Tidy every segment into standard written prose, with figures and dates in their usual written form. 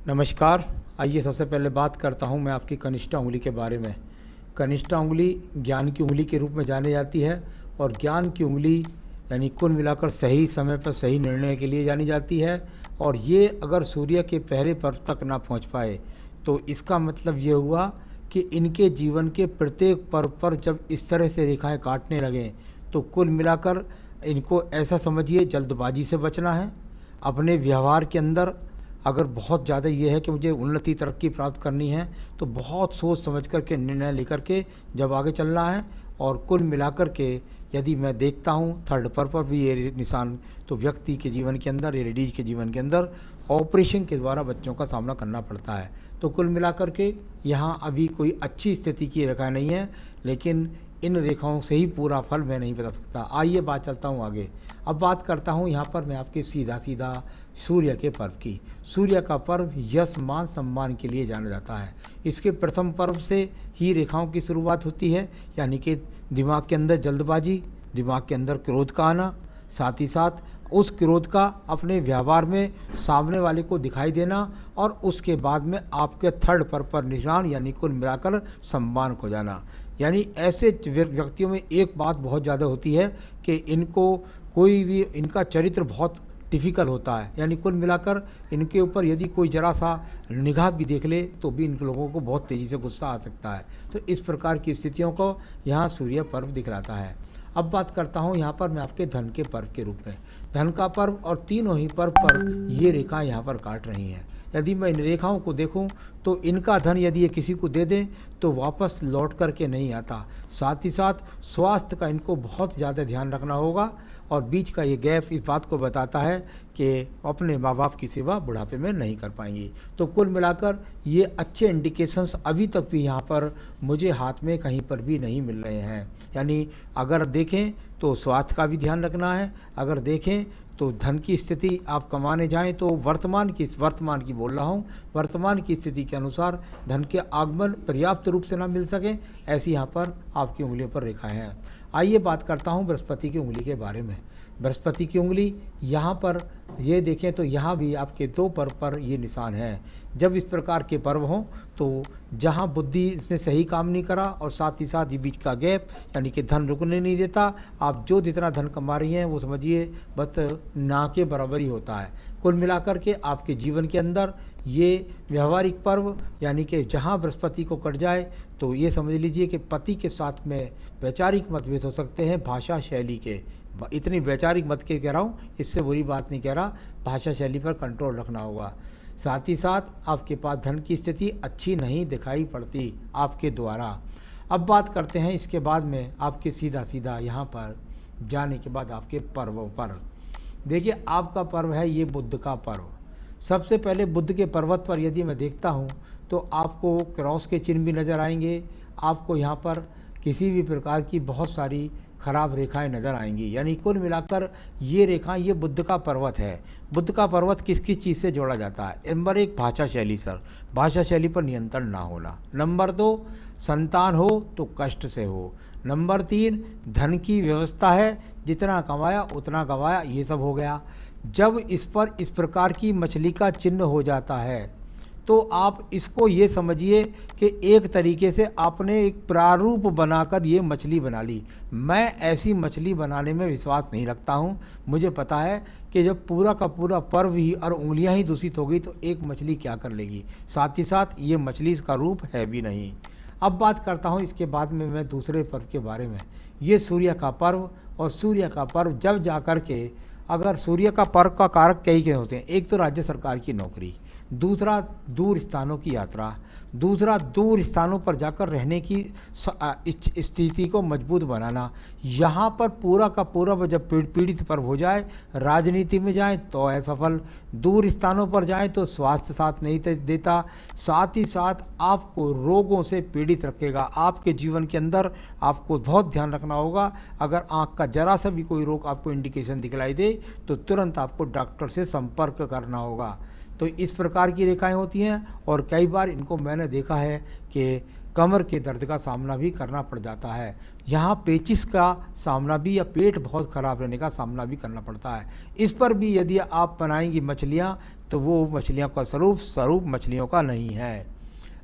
नमस्कार। आइए सबसे पहले बात करता हूं मैं आपकी कनिष्ठा उंगली के बारे में। कनिष्ठा उंगली ज्ञान की उंगली के रूप में जानी जाती है और ज्ञान की उंगली यानी कुल मिलाकर सही समय पर सही निर्णय के लिए जानी जाती है। और ये अगर सूर्य के पहले पर्व तक ना पहुंच पाए तो इसका मतलब ये हुआ कि इनके जीवन के प्रत्येक पर्व पर जब इस तरह से रेखाएं काटने लगें तो कुल मिलाकर इनको ऐसा समझिए जल्दबाजी से बचना है। अपने व्यवहार के अंदर अगर बहुत ज़्यादा ये है कि मुझे उन्नति तरक्की प्राप्त करनी है तो बहुत सोच समझ कर के निर्णय लेकर के जब आगे चलना है। और कुल मिलाकर के यदि मैं देखता हूँ थर्ड पर भी ये निशान तो व्यक्ति के जीवन के अंदर या लेडीज के जीवन के अंदर ऑपरेशन के द्वारा बच्चों का सामना करना पड़ता है। तो कुल मिलाकर के यहाँ अभी कोई अच्छी स्थिति की रेखा नहीं है, लेकिन इन रेखाओं से ही पूरा फल मैं नहीं बता सकता। आइए बात चलता हूँ आगे। अब बात करता हूँ यहाँ पर मैं आपके सीधा सीधा सूर्य के पर्व की। सूर्य का पर्व यश मान सम्मान के लिए जाना जाता है। इसके प्रथम पर्व से ही रेखाओं की शुरुआत होती है, यानी कि दिमाग के अंदर जल्दबाजी, दिमाग के अंदर क्रोध का आना, साथ ही साथ उस क्रोध का अपने व्यवहार में सामने वाले को दिखाई देना और उसके बाद में आपके थर्ड पर्व पर निशान यानी कुल मिलाकर सम्मान खो जाना। यानी ऐसे व्यक्तियों में एक बात बहुत ज़्यादा होती है कि इनको कोई भी इनका चरित्र बहुत टिपिकल होता है, यानी कुल मिलाकर इनके ऊपर यदि कोई ज़रा सा निगाह भी देख ले तो भी इन लोगों को बहुत तेज़ी से गुस्सा आ सकता है। तो इस प्रकार की स्थितियों को यहाँ सूर्य पर्व दिखलाता है। अब बात करता हूँ यहाँ पर मैं आपके धन के पर्व के रूप में। धन का पर्व और तीनों ही पर्व पर ये रेखा यहाँ पर काट रही हैं। यदि मैं इन रेखाओं को देखूं तो इनका धन यदि ये किसी को दे दें तो वापस लौट करके नहीं आता। साथ ही साथ स्वास्थ्य का इनको बहुत ज़्यादा ध्यान रखना होगा और बीच का ये गैप इस बात को बताता है कि अपने माँ बाप की सेवा बुढ़ापे में नहीं कर पाएंगी। तो कुल मिलाकर ये अच्छे इंडिकेशंस अभी तक भी यहाँ पर मुझे हाथ में कहीं पर भी नहीं मिल रहे हैं। यानी अगर देखें तो स्वास्थ्य का भी ध्यान रखना है, अगर देखें तो धन की स्थिति आप कमाने जाएं तो वर्तमान की बोल रहा हूँ, वर्तमान की स्थिति के अनुसार धन के आगमन पर्याप्त रूप से ना मिल सके, ऐसी यहाँ पर आपकी उंगलियों पर रेखाएं हैं। आइए बात करता हूँ बृहस्पति की उंगली के बारे में। बृहस्पति की उंगली यहाँ पर ये देखें तो यहाँ भी आपके दो पर्व पर ये निशान है। जब इस प्रकार के पर्व हों तो जहाँ बुद्धि इसने सही काम नहीं करा और साथ ही साथ ये बीच का गैप यानी कि धन रुकने नहीं देता, आप जो जितना धन कमा रही हैं वो समझिए बस ना के बराबर ही होता है। कुल मिलाकर के आपके जीवन के अंदर ये व्यवहारिक पर्व यानी कि जहाँ बृहस्पति को कट जाए तो ये समझ लीजिए कि पति के साथ में वैचारिक मतभेद हो सकते हैं भाषा शैली के। इतनी वैचारिक मत के कह रहा हूँ, इससे बुरी बात नहीं कह रहा, भाषा शैली पर कंट्रोल रखना होगा। साथ ही साथ आपके पास धन की स्थिति अच्छी नहीं दिखाई पड़ती आपके द्वारा। अब बात करते हैं इसके बाद में आपके सीधा सीधा यहाँ पर जाने के बाद आपके पर्वों पर। देखिए आपका पर्व है ये बुध का पर्व। सबसे पहले बुध के पर्वत पर यदि मैं देखता हूँ तो आपको क्रॉस के चिन्ह भी नज़र आएंगे, आपको यहाँ पर किसी भी प्रकार की बहुत सारी खराब रेखाएं नज़र आएंगी। यानी कुल मिलाकर ये रेखा ये बुध का पर्वत है। बुध का पर्वत किस किस चीज़ से जोड़ा जाता है? नंबर 1 भाषा शैली सर, भाषा शैली पर नियंत्रण ना होना। नंबर 2 संतान हो तो कष्ट से हो। नंबर 3 धन की व्यवस्था है, जितना कमाया उतना गवाया, ये सब हो गया। जब इस पर इस प्रकार की मछली का चिन्ह हो जाता है तो आप इसको ये समझिए कि एक तरीके से आपने एक प्रारूप बनाकर ये मछली बना ली। मैं ऐसी मछली बनाने में विश्वास नहीं रखता हूँ। मुझे पता है कि जब पूरा का पूरा पर्व ही और उंगलियाँ ही दूषित हो गई तो एक मछली क्या कर लेगी। साथ ही साथ ये मछली इसका रूप है भी नहीं। अब बात करता हूँ इसके बाद में मैं दूसरे पर्व के बारे में। ये सूर्य का पर्व और सूर्य का पर्व जब जा कर के अगर सूर्य का पर्व का कारक कई होते हैं, एक तो राज्य सरकार की नौकरी, दूसरा दूर स्थानों की यात्रा, दूसरा दूर स्थानों पर जाकर रहने की स्थिति को मजबूत बनाना। यहाँ पर पूरा का पूरा जब पीड़ित पर्व हो जाए, राजनीति में जाए तो असफल, दूर स्थानों पर जाए तो स्वास्थ्य साथ नहीं देता, साथ ही साथ आपको रोगों से पीड़ित रखेगा। आपके जीवन के अंदर आपको बहुत ध्यान रखना होगा। अगर आँख का जरा सा भी कोई रोग आपको इंडिकेशन दिखलाई दे तो तुरंत आपको डॉक्टर से संपर्क करना होगा। तो इस प्रकार की रेखाएं होती हैं और कई बार इनको मैंने देखा है कि कमर के दर्द का सामना भी करना पड़ जाता है। यहाँ पेचिश का सामना भी या पेट बहुत ख़राब रहने का सामना भी करना पड़ता है। इस पर भी यदि आप बनाएंगी मछलियाँ तो वो मछलियों का स्वरूप मछलियों का नहीं है।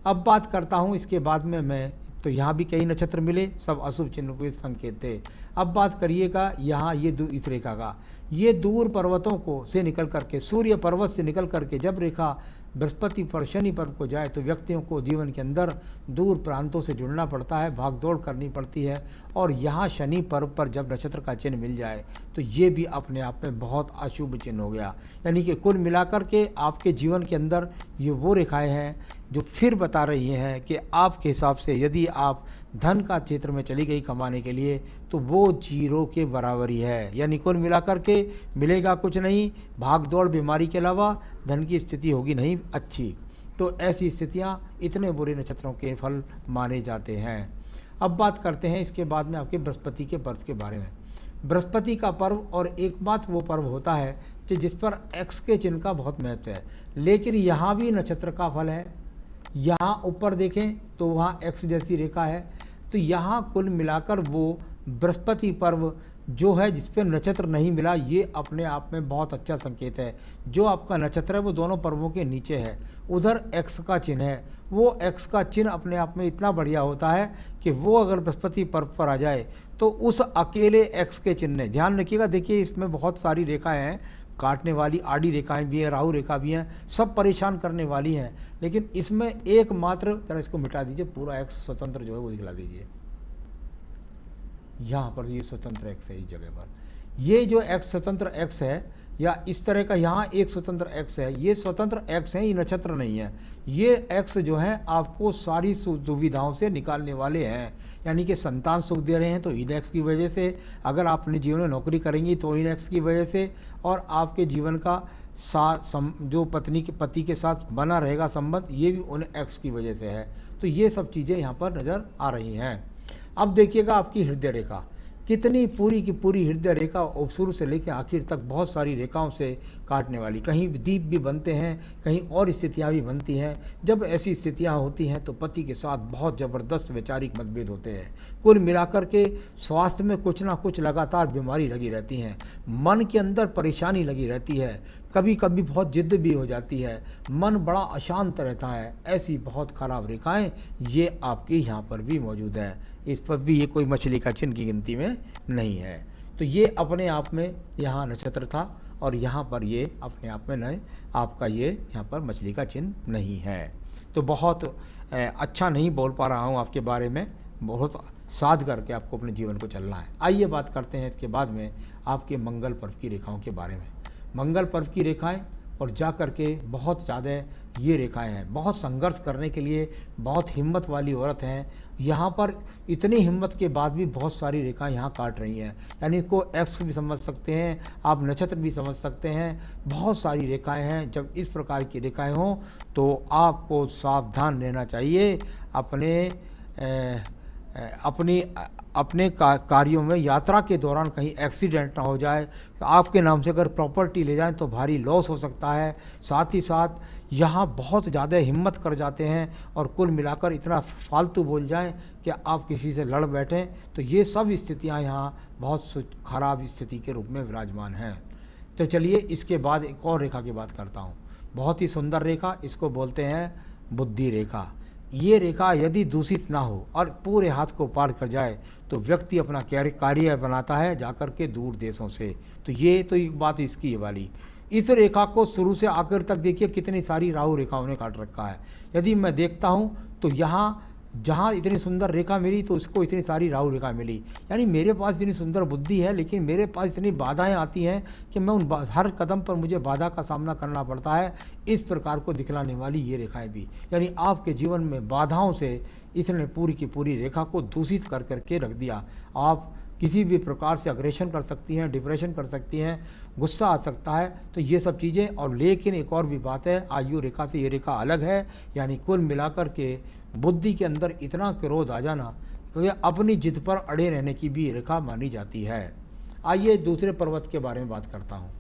अब बात करता हूँ इसके बाद में मैं, तो यहाँ भी कई नक्षत्र मिले, सब अशुभ चिन्ह के संकेत थे। अब बात करिएगा यहाँ ये इस रेखा का, ये दूर पर्वतों को से निकल करके, सूर्य पर्वत से निकल करके जब रेखा बृहस्पति पर शनि पर्व को जाए तो व्यक्तियों को जीवन के अंदर दूर प्रांतों से जुड़ना पड़ता है, भाग दौड़ करनी पड़ती है। और यहाँ शनि पर्व पर जब नक्षत्र का चिन्ह मिल जाए तो ये भी अपने आप में बहुत अशुभ चिन्ह हो गया। यानी कि कुल मिलाकर के आपके जीवन के अंदर ये वो रेखाएं हैं जो फिर बता रही हैं कि आपके हिसाब से यदि आप धन का क्षेत्र में चली गई कमाने के लिए तो वो जीरो के बराबर ही है। यानी कुल मिलाकर के मिलेगा कुछ नहीं, भाग दौड़ बीमारी के अलावा धन की स्थिति होगी नहीं अच्छी। तो ऐसी स्थितियां इतने बुरे नक्षत्रों के फल माने जाते हैं। अब बात करते हैं इसके बाद में आपके बृहस्पति के पर्व के बारे में। बृहस्पति का पर्व और एकमात्र वो पर्व होता है कि जिस पर एक्स के चिन्ह का बहुत महत्व है। लेकिन यहाँ भी नक्षत्र का फल है, यहाँ ऊपर देखें तो वहाँ एक्स जैसी रेखा है। तो यहाँ कुल मिलाकर वो बृहस्पति पर्व जो है जिस पर नक्षत्र नहीं मिला, ये अपने आप में बहुत अच्छा संकेत है। जो आपका नक्षत्र है वो दोनों पर्वों के नीचे है, उधर एक्स का चिन्ह है। वो एक्स का चिन्ह अपने आप में इतना बढ़िया होता है कि वो अगर बृहस्पति पर्व पर आ जाए तो उस अकेले एक्स के चिन्ह ने, ध्यान रखिएगा, देखिए इसमें बहुत सारी रेखाएं हैं, काटने वाली आड़ी रेखाएं भी हैं, राहु रेखा भी हैं, सब परेशान करने वाली हैं। लेकिन इसमें एकमात्र, जरा इसको मिटा दीजिए, पूरा एक्स स्वतंत्र जो है वो दिखला दीजिए। यहाँ पर ये स्वतंत्र एक्स है, इस जगह पर ये जो एक्स स्वतंत्र एक्स है या इस तरह का यहाँ एक स्वतंत्र एक्स है, ये स्वतंत्र एक्स है, ये नक्षत्र नहीं है। ये एक्स जो है आपको सारी दुविधाओं से निकालने वाले हैं। यानी कि संतान सुख दे रहे हैं तो इन एक्स की वजह से, अगर आप अपने जीवन में नौकरी करेंगी तो इन एक्स की वजह से, और आपके जीवन का जो पति के साथ बना रहेगा संबंध, ये भी उन एक्स की वजह से है। तो ये सब चीज़ें यहाँ पर नज़र आ रही हैं। अब देखिएगा आपकी हृदय रेखा कितनी पूरी की पूरी हृदय रेखा और शुरू से लेकर आखिर तक बहुत सारी रेखाओं से काटने वाली, कहीं दीप भी बनते हैं, कहीं और स्थितियां भी बनती हैं। जब ऐसी स्थितियां होती हैं तो पति के साथ बहुत ज़बरदस्त वैचारिक मतभेद होते हैं। कुल मिलाकर के स्वास्थ्य में कुछ ना कुछ लगातार बीमारी लगी रहती हैं, मन के अंदर परेशानी लगी रहती है, कभी कभी बहुत जिद्द भी हो जाती है, मन बड़ा अशांत रहता है। ऐसी बहुत ख़राब रेखाएँ ये आपके यहाँ पर भी मौजूद है। इस पर भी ये कोई मछली का चिन्ह की गिनती में नहीं है। तो ये अपने आप में यहाँ नक्षत्र था और यहाँ पर ये अपने आप में नहीं, आपका ये यहाँ पर मछली का चिन्ह नहीं है। तो बहुत अच्छा नहीं बोल पा रहा हूँ आपके बारे में, बहुत साध करके आपको अपने जीवन को चलना है। आइए बात करते हैं इसके बाद में आपके मंगल पर्व की रेखाओं के बारे में। मंगल पर्व की रेखाएं और जा कर के बहुत ज़्यादा ये रेखाएं हैं, बहुत संघर्ष करने के लिए बहुत हिम्मत वाली औरत हैं। यहाँ पर इतनी हिम्मत के बाद भी बहुत सारी रेखाएं यहाँ काट रही हैं। यानी इसको एक्स भी समझ सकते हैं आप, नक्षत्र भी समझ सकते हैं, बहुत सारी रेखाएं हैं। जब इस प्रकार की रेखाएं हों तो आपको सावधान रहना चाहिए। अपने कार्यों में, यात्रा के दौरान कहीं एक्सीडेंट ना हो जाए, आपके नाम से अगर प्रॉपर्टी ले जाएं तो भारी लॉस हो सकता है। साथ ही साथ यहाँ बहुत ज़्यादा हिम्मत कर जाते हैं और कुल मिलाकर इतना फालतू बोल जाएं कि आप किसी से लड़ बैठें। तो ये सब स्थितियाँ यहाँ बहुत ख़राब स्थिति के रूप में विराजमान हैं। तो चलिए इसके बाद एक और रेखा की बात करता हूँ, बहुत ही सुंदर रेखा, इसको बोलते हैं बुद्धि रेखा। ये रेखा यदि दूषित ना हो और पूरे हाथ को पार कर जाए तो व्यक्ति अपना कार्य बनाता है जाकर के दूर देशों से। तो ये तो एक बात इसकी ये वाली, इस रेखा को शुरू से आखिर तक देखिए कितनी सारी राहु रेखाओं ने काट रखा है। यदि मैं देखता हूँ तो यहाँ जहाँ इतनी सुंदर रेखा मिली तो उसको इतनी सारी राहु रेखा मिली। यानी मेरे पास इतनी सुंदर बुद्धि है लेकिन मेरे पास इतनी बाधाएं आती हैं कि मैं उन हर कदम पर मुझे बाधा का सामना करना पड़ता है। इस प्रकार को दिखलाने वाली ये रेखाएं भी, यानी आपके जीवन में बाधाओं से इसने पूरी की पूरी रेखा को दूषित कर करके रख दिया। आप किसी भी प्रकार से अग्रेशन कर सकती हैं, डिप्रेशन कर सकती हैं, गुस्सा आ सकता है, तो ये सब चीज़ें। और लेकिन एक और भी बात है, आयु रेखा से ये रेखा अलग है। यानी कुल मिलाकर के बुद्धि के अंदर इतना क्रोध आ जाना, क्योंकि अपनी जिद पर अड़े रहने की भी रेखा मानी जाती है। आइए दूसरे पर्वत के बारे में बात करता हूँ।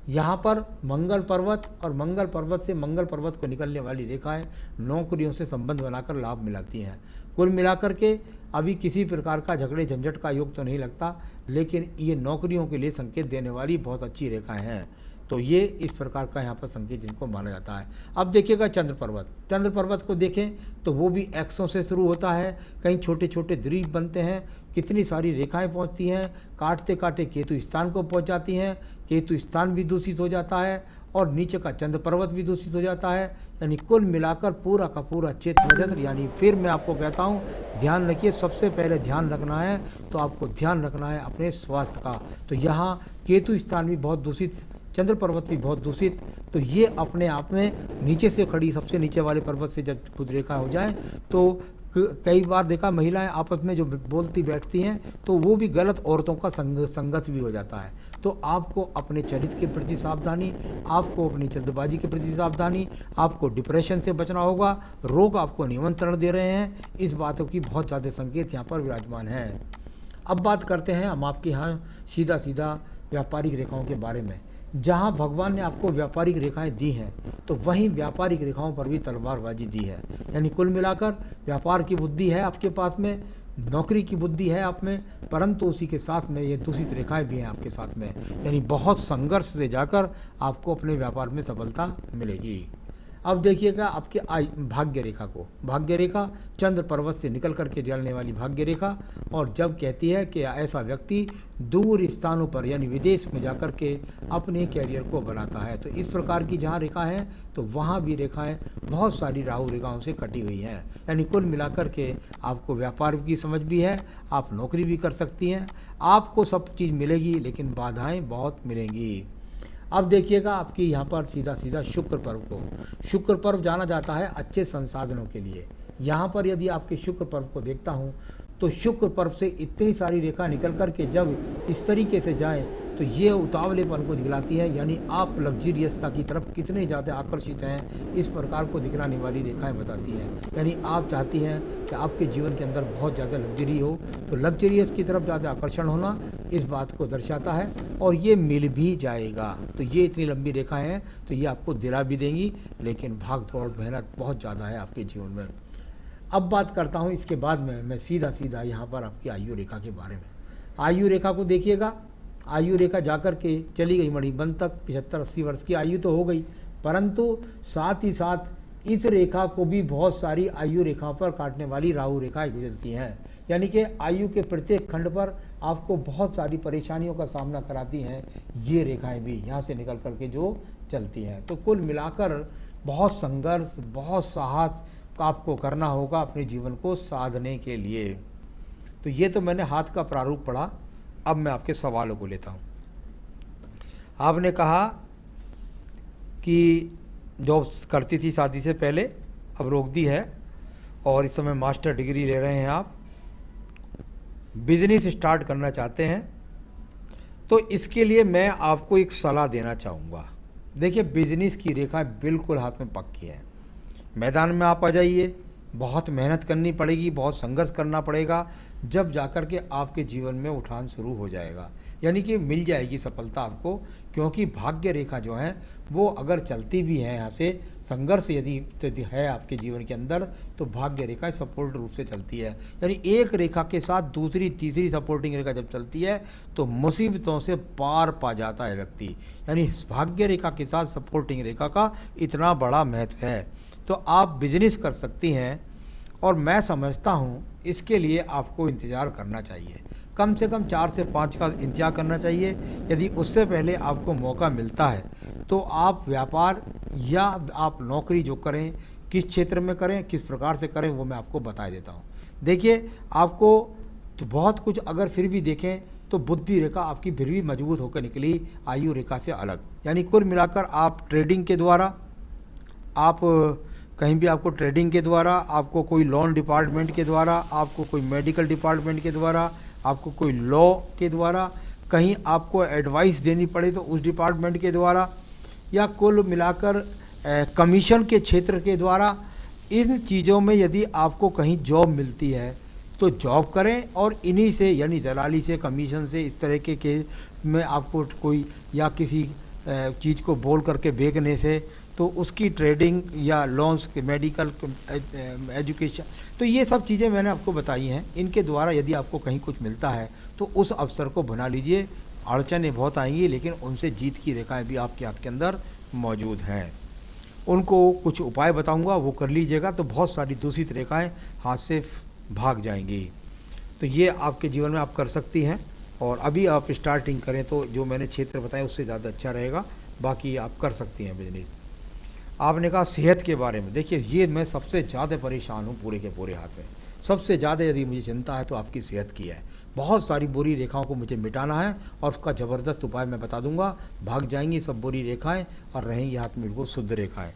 यहाँ पर मंगल पर्वत और मंगल पर्वत से मंगल पर्वत को निकलने वाली रेखाएं नौकरियों से संबंध बनाकर लाभ मिलाती हैं। कुल मिलाकर के अभी किसी प्रकार का झगड़े झंझट का योग तो नहीं लगता, लेकिन ये नौकरियों के लिए संकेत देने वाली बहुत अच्छी रेखाएं हैं। तो ये इस प्रकार का यहाँ पर संकेत इनको माना जाता है। अब देखिएगा चंद्र पर्वत को देखें तो वो भी एक्सों से शुरू होता है, कहीं छोटे छोटे द्वीप बनते हैं, कितनी सारी रेखाएं पहुँचती हैं, काटते काटते केतु स्थान को पहुँच जाती हैं, केतु स्थान भी दूषित हो जाता है और नीचे का चंद्र पर्वत भी दूषित हो जाता है। यानी कुल मिलाकर पूरा का पूरा चेत्र नक्षत्र, यानी फिर मैं आपको कहता हूँ ध्यान रखिए, सबसे पहले ध्यान रखना है तो आपको ध्यान रखना है अपने स्वास्थ्य का। तो यहाँ केतु स्थान भी बहुत दूषित, चंद्र पर्वत भी बहुत दूषित, तो ये अपने आप में नीचे से खड़ी सबसे नीचे वाले पर्वत से जब खुद रेखा हो जाए तो कई बार देखा महिलाएं आपस में जो बोलती बैठती हैं तो वो भी गलत औरतों का संगत भी हो जाता है। तो आपको अपने चरित्र के प्रति सावधानी, आपको अपनी जल्दबाजी के प्रति सावधानी, आपको डिप्रेशन से बचना होगा, रोग आपको निमंत्रण दे रहे हैं, इस बातों की बहुत ज़्यादा संकेत यहाँ पर विराजमान है। अब बात करते हैं हम आपके यहाँ सीधा सीधा व्यापारिक रेखाओं के बारे में। जहाँ भगवान ने आपको व्यापारिक रेखाएं दी हैं तो वहीं व्यापारिक रेखाओं पर भी तलवारबाजी दी है। यानी कुल मिलाकर व्यापार की बुद्धि है आपके पास में, नौकरी की बुद्धि है आप में, परंतु उसी के साथ में ये दूषित रेखाएं भी हैं आपके साथ में। यानी बहुत संघर्ष से जाकर आपको अपने व्यापार में सफलता मिलेगी। अब देखिएगा आपके भाग्य रेखा को, भाग्य रेखा चंद्र पर्वत से निकल करके जलने वाली भाग्य रेखा, और जब कहती है कि ऐसा व्यक्ति दूर स्थानों पर यानी विदेश में जाकर के अपने कैरियर को बनाता है। तो इस प्रकार की जहाँ रेखा है तो वहाँ भी रेखाएं बहुत सारी राहु रेखाओं से कटी हुई हैं। यानी कुल मिलाकर के आपको व्यापार की समझ भी है, आप नौकरी भी कर सकती हैं, आपको सब चीज़ मिलेगी, लेकिन बाधाएँ बहुत मिलेंगी। अब देखिएगा आपकी यहाँ पर सीधा सीधा शुक्र पर्व को, शुक्र पर्व जाना जाता है अच्छे संसाधनों के लिए। यहाँ पर यदि आपके शुक्र पर्व को देखता हूँ तो शुक्र पर्व से इतनी सारी रेखा निकल कर के जब इस तरीके से जाएं तो ये उतावलेपन को दिखलाती है। यानी आप लग्जरियसता की तरफ कितने ज़्यादा आकर्षित हैं, इस प्रकार को दिखलाने वाली रेखाएं बताती हैं। यानी आप चाहती हैं कि आपके जीवन के अंदर बहुत ज़्यादा लग्जरी हो, तो लग्जरियस की तरफ ज़्यादा आकर्षण होना इस बात को दर्शाता है, और ये मिल भी जाएगा। तो ये इतनी लंबी रेखाएँ हैं तो ये आपको दिला भी देंगी, लेकिन भाग दौड़ मेहनत बहुत ज़्यादा है आपके जीवन में। अब बात करता हूँ इसके बाद में मैं सीधा सीधा यहाँ पर आपकी आयु रेखा के बारे में। आयु रेखा को देखिएगा, आयु रेखा जाकर के चली गई मणिबंध तक, 75-80 वर्ष की आयु तो हो गई, परंतु साथ ही साथ इस रेखा को भी बहुत सारी आयु रेखाओं पर काटने वाली राहु रेखाएं गुजरती हैं। यानी कि आयु के प्रत्येक खंड पर आपको बहुत सारी परेशानियों का सामना कराती हैं ये रेखाएं भी यहाँ से निकल करके जो चलती हैं। तो कुल मिलाकर बहुत संघर्ष, बहुत साहस आपको करना होगा अपने जीवन को साधने के लिए। तो ये तो मैंने हाथ का प्रारूप पढ़ा, अब मैं आपके सवालों को लेता हूँ। आपने कहा कि जॉब करती थी शादी से पहले, अब रोक दी है, और इस समय मास्टर डिग्री ले रहे हैं आप, बिजनेस स्टार्ट करना चाहते हैं, तो इसके लिए मैं आपको एक सलाह देना चाहूँगा। देखिए, बिजनेस की रेखा बिल्कुल हाथ में पक्की है, मैदान में आप आ जाइए, बहुत मेहनत करनी पड़ेगी, बहुत संघर्ष करना पड़ेगा, जब जाकर के आपके जीवन में उठान शुरू हो जाएगा। यानी कि मिल जाएगी सफलता आपको, क्योंकि भाग्य रेखा जो है वो अगर चलती भी है यहाँ से, संघर्ष यदि है आपके जीवन के अंदर, तो भाग्य रेखा सपोर्ट रूप से चलती है। यानी एक रेखा के साथ दूसरी तीसरी सपोर्टिंग रेखा जब चलती है तो मुसीबतों से पार पा जाता है व्यक्ति। यानी भाग्य रेखा के साथ सपोर्टिंग रेखा का इतना बड़ा महत्व है। तो आप बिजनेस कर सकती हैं, और मैं समझता हूँ इसके लिए आपको इंतज़ार करना चाहिए, कम से कम 4 से 5 का इंतज़ार करना चाहिए। यदि उससे पहले आपको मौका मिलता है तो आप व्यापार या आप नौकरी जो करें, किस क्षेत्र में करें, किस प्रकार से करें, वो मैं आपको बता देता हूँ। देखिए, आपको तो बहुत कुछ अगर फिर भी देखें तो बुद्धि रेखा आपकी फिर भी मजबूत होकर निकली आयु रेखा से अलग। यानी कुल मिलाकर आप ट्रेडिंग के द्वारा, आप कहीं भी आपको ट्रेडिंग के द्वारा, आपको कोई लोन डिपार्टमेंट के द्वारा, आपको कोई मेडिकल डिपार्टमेंट के द्वारा, आपको कोई लॉ के द्वारा, कहीं आपको एडवाइस देनी पड़े तो उस डिपार्टमेंट के द्वारा, या कुल मिलाकर कमीशन के क्षेत्र के द्वारा, इन चीज़ों में यदि आपको कहीं जॉब मिलती है तो जॉब करें, और इन्हीं से यानी दलाली से, कमीशन से, इस तरह के में आपको कोई या किसी चीज़ को बोल करके बेचने से, तो उसकी ट्रेडिंग या लोन्स के मेडिकल एजुकेशन, तो ये सब चीज़ें मैंने आपको बताई हैं। इनके द्वारा यदि आपको कहीं कुछ मिलता है तो उस अवसर को बना लीजिए। अड़चनें बहुत आएंगी लेकिन उनसे जीत की रेखाएं भी आपके हाथ के अंदर मौजूद हैं। उनको कुछ उपाय बताऊंगा, वो कर लीजिएगा तो बहुत सारी दूषित रेखाएं हाथ से भाग जाएंगी। तो ये आपके जीवन में आप कर सकती हैं। और अभी आप स्टार्टिंग करें तो जो मैंने क्षेत्र बताया उससे ज़्यादा अच्छा रहेगा, बाकी आप कर सकती हैं बिजनेस। आपने कहा सेहत के बारे में, देखिए ये मैं सबसे ज़्यादा परेशान हूँ पूरे के पूरे हाथ में। सबसे ज़्यादा यदि मुझे चिंता है तो आपकी सेहत की है। बहुत सारी बुरी रेखाओं को मुझे मिटाना है और उसका ज़बरदस्त उपाय मैं बता दूंगा। भाग जाएंगी सब बुरी रेखाएं और रहेंगी हाथ में बिल्कुल शुद्ध रेखाएं,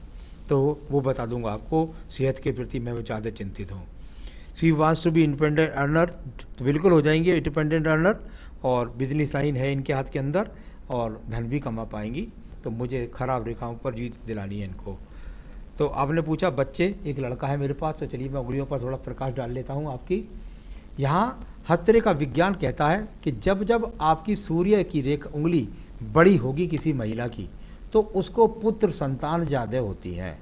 तो वो बता दूंगा आपको। सेहत के प्रति मैं ज़्यादा चिंतित हूँ। She wants to be independent earner, तो बिल्कुल हो जाएंगे इंडिपेंडेंट अर्नर, और बिजनेस लाइन है इनके हाथ के अंदर और धन भी कमा पाएंगी। तो मुझे खराब रेखाओं पर जीत दिलानी है इनको। तो आपने पूछा बच्चे, एक लड़का है मेरे पास, तो चलिए मैं उंगलियों पर थोड़ा प्रकाश डाल लेता हूँ आपकी। यहाँ हस्तरेखा विज्ञान कहता है कि जब जब आपकी सूर्य की रेखा उंगली बड़ी होगी किसी महिला की, तो उसको पुत्र संतान ज़्यादा होती है।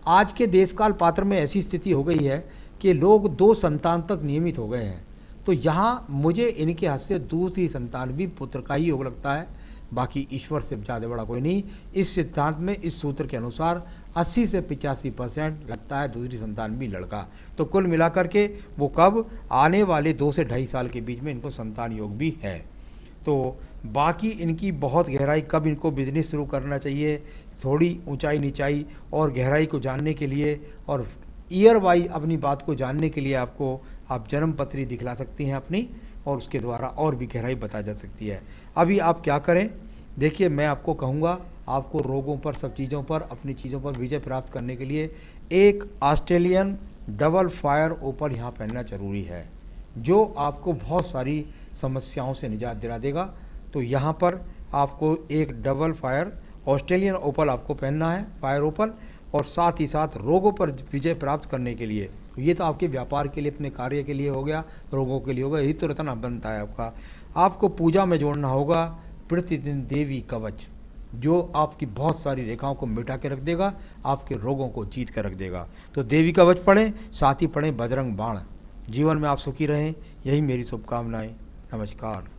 आज के देशकाल पात्र में ऐसी स्थिति हो गई है कि लोग 2 संतान तक नियमित हो गए हैं। तो यहाँ मुझे इनके हाथ से दूसरी संतान भी पुत्र का ही योग लगता है, बाकी ईश्वर से ज़्यादा बड़ा कोई नहीं। इस सिद्धांत में, इस सूत्र के अनुसार 80 से 85% लगता है दूसरी संतान भी लड़का। तो कुल मिलाकर के वो कब, आने वाले 2 से 2.5 साल के बीच में इनको संतान योग भी है। तो बाकी इनकी बहुत गहराई, कब इनको बिजनेस शुरू करना चाहिए, थोड़ी ऊंचाई नीचाई और गहराई को जानने के लिए और ईयर वाइज अपनी बात को जानने के लिए आपको आप जन्म पत्री दिखला सकती हैं अपनी, और उसके द्वारा और भी गहराई बता जा सकती है। अभी आप क्या करें, देखिए मैं आपको कहूँगा, आपको रोगों पर, सब चीज़ों पर, अपनी चीज़ों पर विजय प्राप्त करने के लिए एक ऑस्ट्रेलियन डबल फायर ओपल यहाँ पहनना जरूरी है, जो आपको बहुत सारी समस्याओं से निजात दिला देगा। तो यहाँ पर आपको एक डबल फायर ऑस्ट्रेलियन ओपल आपको पहनना है, फायर ओपल, और साथ ही साथ रोगों पर विजय प्राप्त करने के लिए। ये तो आपके व्यापार के लिए, अपने कार्य के लिए हो गया, रोगों के लिए होगा, यही तो रत्न बनता है आपका। आपको पूजा में जोड़ना होगा प्रतिदिन देवी कवच, जो आपकी बहुत सारी रेखाओं को मिटा के रख देगा, आपके रोगों को जीत कर रख देगा। तो देवी कवच पढ़ें, साथ ही पढ़ें बजरंग बाण। जीवन में आप सुखी रहें, यही मेरी शुभकामनाएं। नमस्कार।